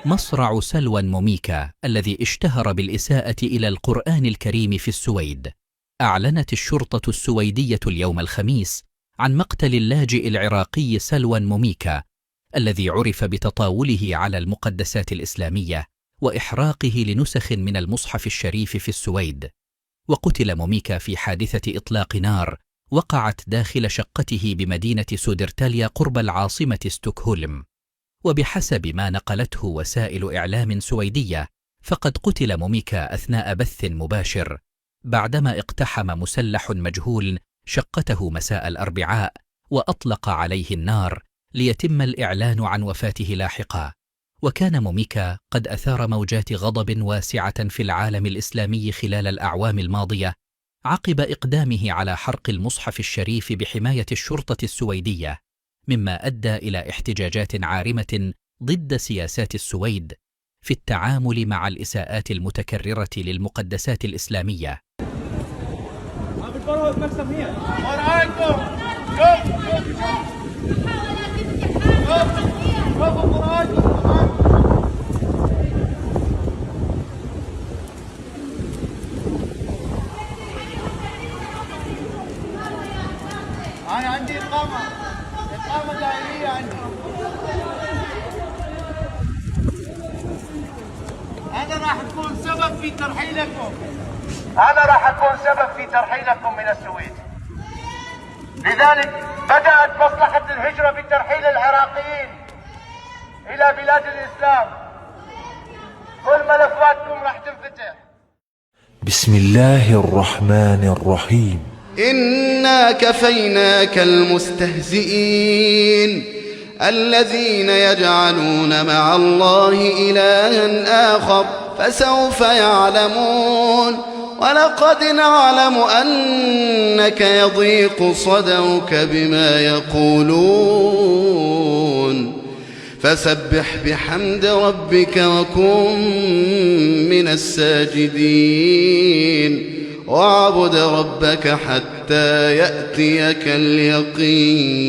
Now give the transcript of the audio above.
مصرع سلوى موميكا الذي اشتهر بالإساءة إلى القرآن الكريم في السويد. أعلنت الشرطة السويدية اليوم الخميس عن مقتل اللاجئ العراقي سلوى موميكا الذي عرف بتطاوله على المقدسات الإسلامية وإحراقه لنسخ من المصحف الشريف في السويد. وقتل موميكا في حادثة إطلاق نار وقعت داخل شقته بمدينة سودرتاليا قرب العاصمة ستوكهولم. وبحسب ما نقلته وسائل إعلام سويدية، فقد قتل موميكا أثناء بث مباشر بعدما اقتحم مسلح مجهول شقته مساء الأربعاء وأطلق عليه النار ليتم الإعلان عن وفاته لاحقا. وكان موميكا قد أثار موجات غضب واسعة في العالم الإسلامي خلال الأعوام الماضية عقب إقدامه على حرق المصحف الشريف بحماية الشرطة السويدية، مما أدى إلى احتجاجات عارمة ضد سياسات السويد في التعامل مع الإساءات المتكررة للمقدسات الإسلامية. أنا عندي إقامة دائرية عندي. أنا راح أكون سبب في ترحيلكم من السويد. لذلك بدأت مصلحة الهجرة بترحيل العراقيين إلى بلاد الإسلام. كل ملفاتكم راح تنفتح. بسم الله الرحمن الرحيم. إنا كفيناك المستهزئين الذين يجعلون مع الله إلها آخر فسوف يعلمون. ولقد نعلم أنك يضيق صدرك بما يقولون فسبح بحمد ربك وكن من الساجدين واعبد ربك حتى يأتيك اليقين.